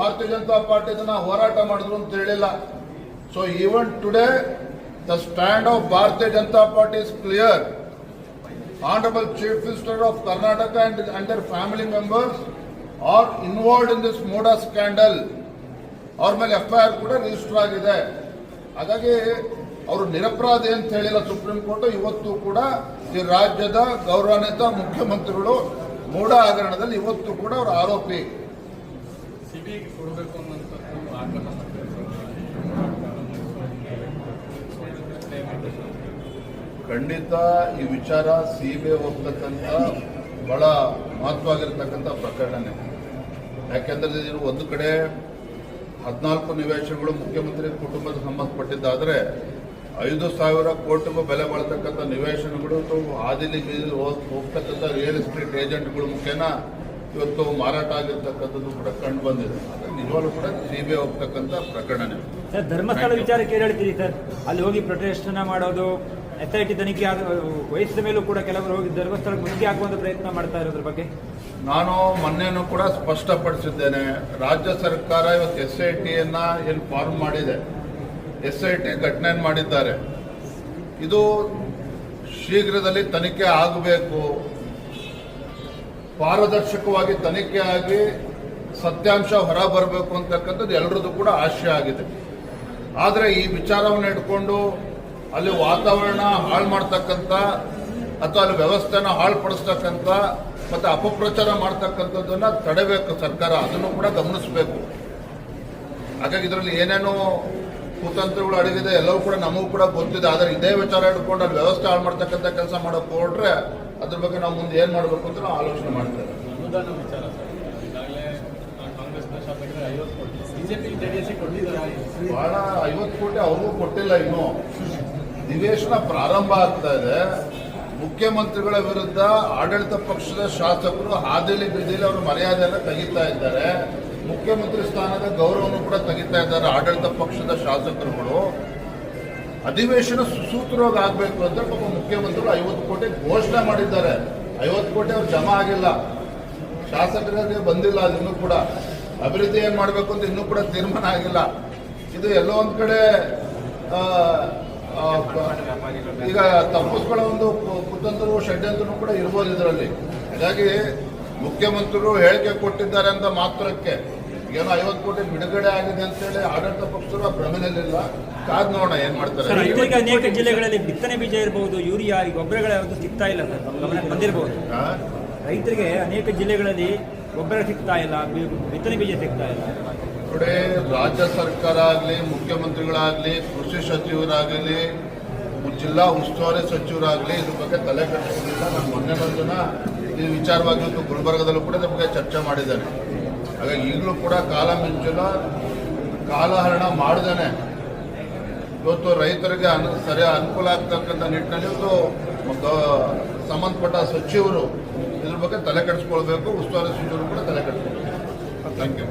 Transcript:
ಭಾರತೀಯ ಜನತಾ ಪಾರ್ಟಿ ಇದನ್ನ ಹೋರಾಟ ಮಾಡಿದ್ರು ಅಂತ ಹೇಳಿಲ್ಲ. So even today the stand of Bharatiya Janata Party is clear. Honorable Chief Minister of Karnataka and their family members are involved in this Moda scandal. ಅವ್ರ ಮೇಲೆ FIR ಕೂಡ ರಿಜಿಸ್ಟರ್ ಆಗಿದೆ. ಹಾಗಾಗಿ ಅವರು ನಿರಪರಾಧಿ ಅಂತ ಹೇಳಿಲ್ಲ ಸುಪ್ರೀಂ ಕೋರ್ಟ್. ಇವತ್ತು ಕೂಡ ಈ ರಾಜ್ಯದ ಗೌರವಾನ್ವಿತ ಮುಖ್ಯಮಂತ್ರಿಗಳು ಮೋಡಾ ಹಗರಣದಲ್ಲಿ ಇವತ್ತು ಕೂಡ ಅವರು ಆರೋಪಿ. ಸಿಬಿಐಗೆ ಕೊಡಬೇಕು ಅನ್ನೋಂಥದ್ದು ಆಗ್ರಹ ಖಂಡಿತ ಈ ವಿಚಾರ ಸಿಬಿಐ ಹೋಗ್ತಕ್ಕಂಥ ಬಹಳ ಮಹತ್ವವಾಗಿರ್ತಕ್ಕಂಥ ಪ್ರಕರಣನೇ. ಯಾಕೆಂದ್ರೆ ಇದು ಒಂದು ಕಡೆ 14 ನಿವೇಶನಗಳು ಮುಖ್ಯಮಂತ್ರಿ ಕುಟುಂಬದ ಸಂಬಂಧಪಟ್ಟಿದ್ದಾದರೆ 5,000 ಕೋಟಿಗೂ ಬೆಲೆ ಬಾಳ್ತಕ್ಕಂಥ ನಿವೇಶನಗಳು ಹಾದಿಲಿ ಬೀದಿಲಿ ಹೋಗ್ತಕ್ಕಂಥ ರಿಯಲ್ ಎಸ್ಟೇಟ್ ಏಜೆಂಟ್ಗಳು ಮುಖೇನ ಇವತ್ತು ಮಾರಾಟ ಆಗಿರ್ತಕ್ಕಂಥದ್ದು ಕೂಡ ಕಂಡು ಬಂದಿದೆ. ಆದರೆ ನಿಜವಾಗ್ಲೂ ಕೂಡ ಸಿಬಿಐ ಹೋಗ್ತಕ್ಕಂಥ ಪ್ರಕರಣನೇ. ಸರ್, ಧರ್ಮಸ್ಥಳ ವಿಚಾರಕ್ಕೆ ಏನು ಹೇಳ್ತೀರಿ ಸರ್? ಅಲ್ಲಿ ಹೋಗಿ ಪ್ರೊಟೆಸ್ಟ್ ಮಾಡೋದು, SIT ತನಿಖೆ ವಹಿಸಿದ ಮೇಲೂ ಕೂಡ ಕೆಲವರು ಹೋಗಿ ಧರ್ಮಸ್ಥಳಕ್ಕೆ ಮುತ್ತಿಗೆ ಹಾಕುವಂತ ಪ್ರಯತ್ನ ಮಾಡ್ತಾ ಇರೋದ್ರ ಬಗ್ಗೆ ನಾನು ಮೊನ್ನೆನೂ ಕೂಡ ಸ್ಪಷ್ಟಪಡಿಸಿದ್ದೇನೆ. ರಾಜ್ಯ ಸರ್ಕಾರ ಇವತ್ತು SITಯನ್ನ ಏನು ಫಾರ್ಮ್ ಮಾಡಿದೆ, SIT ಘಟನೆ ಮಾಡಿದ್ದಾರೆ. ಇದು ಶೀಘ್ರದಲ್ಲಿ ತನಿಖೆ ಆಗಬೇಕು, ಪಾರದರ್ಶಕವಾಗಿ ತನಿಖೆ ಆಗಿ ಸತ್ಯಾಂಶ ಹೊರ ಬರಬೇಕು ಅಂತಕ್ಕಂಥದ್ದು ಎಲ್ಲರದ್ದು ಕೂಡ ಆಶಯ ಆಗಿದೆ. ಆದರೆ ಈ ವಿಚಾರವನ್ನು ಇಟ್ಕೊಂಡು ಅಲ್ಲಿ ವಾತಾವರಣ ಹಾಳು ಮಾಡ್ತಕ್ಕಂಥ ಅಥವಾ ಅಲ್ಲಿ ವ್ಯವಸ್ಥೆನ ಹಾಳುಪಡಿಸ್ತಕ್ಕಂಥ ಮತ್ತು ಅಪಪ್ರಚಾರ ಮಾಡ್ತಕ್ಕಂಥದ್ದನ್ನು ತಡೆಬೇಕು ಸರ್ಕಾರ. ಅದನ್ನು ಕೂಡ ಗಮನಿಸಬೇಕು. ಹಾಗಾಗಿ ಇದರಲ್ಲಿ ಏನೇನೋ ಕುತಂತ್ರಗಳು ಅಡಗಿದೆ, ಎಲ್ಲವೂ ಕೂಡ ನಮಗೂ ಕೂಡ ಗೊತ್ತಿದೆ. ಆದರೆ ಇದೇ ವಿಚಾರ ಇಟ್ಕೊಂಡು ಅಲ್ಲಿ ವ್ಯವಸ್ಥೆ ಹಾಳು ಮಾಡ್ತಕ್ಕಂಥ ಕೆಲಸ ಮಾಡೋಕೆ ಹೊರಟ್ರೆ ಅದ್ರ ಬಗ್ಗೆ ನಾವು ಮುಂದೆ ಏನು ಮಾಡಬೇಕು ಅಂತ ನಾವು ಆಲೋಚನೆ ಮಾಡ್ತೇವೆ. ಅನುದಾನ ವಿಚಾರ ಸರ್, ಈಗಾಗಲೇ ಕಾಂಗ್ರೆಸ್ ಶಾಸಕರಿಗೆ 50 ಕೋಟಿ, ಬಿಜೆಪಿ JDS ಕೊಟ್ಟಿದ್ದಾರೆ. ಬಹಳ 50 ಕೋಟಿ ಅವ್ರಿಗೂ ಕೊಟ್ಟಿಲ್ಲ. ಇನ್ನು ನಿವೇಶನ ಪ್ರಾರಂಭ ಆಗ್ತಾ ಇದೆ. ಮುಖ್ಯಮಂತ್ರಿಗಳ ವಿರುದ್ಧ ಆಡಳಿತ ಪಕ್ಷದ ಶಾಸಕರು ಹಾದಿಲಿ ಬೀದಿಲಿ ಅವರ ಮರ್ಯಾದೆಯನ್ನು ತೆಗಿತಾ ಇದ್ದಾರೆ. ಮುಖ್ಯಮಂತ್ರಿ ಸ್ಥಾನದ ಗೌರವವನ್ನು ಕೂಡ ತೆಗಿತಾ ಇದ್ದಾರೆ ಆಡಳಿತ ಪಕ್ಷದ ಶಾಸಕರುಗಳು. ಅಧಿವೇಶನ ಸುಸೂತ್ರವಾಗಿ ಆಗಬೇಕು ಅಂತ ಪಾಪ ಮುಖ್ಯಮಂತ್ರಿಗಳು 50 ಕೋಟಿ ಘೋಷಣೆ ಮಾಡಿದ್ದಾರೆ. 50 ಕೋಟಿ ಅವ್ರು ಜಮಾ ಆಗಿಲ್ಲ, ಶಾಸಕರಿಗೆ ಬಂದಿಲ್ಲ. ಅದು ಇನ್ನೂ ಕೂಡ ಅಭಿವೃದ್ಧಿ ಏನು ಮಾಡಬೇಕು ಅಂತ ಇನ್ನೂ ಕೂಡ ತೀರ್ಮಾನ ಆಗಿಲ್ಲ. ಇದು ಎಲ್ಲೋ ಒಂದು ಕಡೆ ಈಗ ತಪ್ಪಿಸ್ಕೊಳ್ಳೋ ಒಂದು ಕುತಂತ್ರವು ಷಡ್ಯಂತ್ರನೂ ಕೂಡ ಇರ್ಬೋದು ಇದರಲ್ಲಿ. ಹಾಗಾಗಿ ಮುಖ್ಯಮಂತ್ರಿಗಳು ಹೇಳಿಕೆ ಕೊಟ್ಟಿದ್ದಾರೆ ಅಂತ ಮಾತ್ರಕ್ಕೆ ಏನೋ 50 ಕೋಟಿ ಬಿಡುಗಡೆ ಆಗಿದೆ ಅಂತೇಳಿ ಆಡಳಿತ ಪಕ್ಷರು ಭ್ರಮೆಯಲ್ಲಿಲ್ಲ. ಕಾದ್ ನೋಡೋಣ ಏನ್ ಮಾಡ್ತಾರೆ. ರೈತರಿಗೆ ಅನೇಕ ಜಿಲ್ಲೆಗಳಲ್ಲಿ ಬಿತ್ತನೆ ಬೀಜ ಇರಬಹುದು, ಯೂರಿಯಾ ಗೊಬ್ಬರಗಳ ಯಾವುದು ಸಿಗ್ತಾ ಇಲ್ಲ ಸರ್, ಗಮನಕ್ಕೆ ಬಂದಿರಬಹುದು. ರೈತರಿಗೆ ಅನೇಕ ಜಿಲ್ಲೆಗಳಲ್ಲಿ ಗೊಬ್ಬರ ಸಿಗ್ತಾ ಇಲ್ಲ, ಬಿತ್ತನೆ ಬೀಜ ಸಿಗ್ತಾ ಇಲ್ಲ. ನೋಡಿ, ರಾಜ್ಯ ಸರ್ಕಾರ ಆಗಲಿ, ಮುಖ್ಯಮಂತ್ರಿಗಳಾಗಲಿ, ಕೃಷಿ ಸಚಿವರಾಗಲಿ, ಜಿಲ್ಲಾ ಉಸ್ತುವಾರಿ ಸಚಿವರಾಗಲಿ ಇದ್ರ ಬಗ್ಗೆ ತಲೆ ಕೆಡಿಸ್ಕೊಂಡಿಲ್ಲ. ನಾನು ಮೊನ್ನೆ ದಿನ ಈ ವಿಚಾರವಾಗಿ ಗುಲ್ಬರ್ಗದಲ್ಲೂ ಕೂಡ ಇದ್ರ ಬಗ್ಗೆ ಚರ್ಚೆ ಮಾಡಿದ್ದೇನೆ. ಹಾಗಾಗಿ ಈಗಲೂ ಕೂಡ ಕಾಲ ಮಿಂಚಲ ಕಾಲಹರಣ ಮಾಡ್ದೇನೆ ಇವತ್ತು ರೈತರಿಗೆ ಸರಿ ಅನುಕೂಲ ಆಗ್ತಕ್ಕಂಥ ನಿಟ್ಟಿನಲ್ಲಿ ಇವತ್ತು ಸಂಬಂಧಪಟ್ಟ ಸಚಿವರು ಇದ್ರ ಬಗ್ಗೆ ತಲೆ ಕೆಡಿಸ್ಕೊಳ್ಬೇಕು, ಉಸ್ತುವಾರಿ ಸಚಿವರು ಕೂಡ ತಲೆ ಕೆಡಿಸ್ಕೊಳ್ಬೇಕು. Thank you.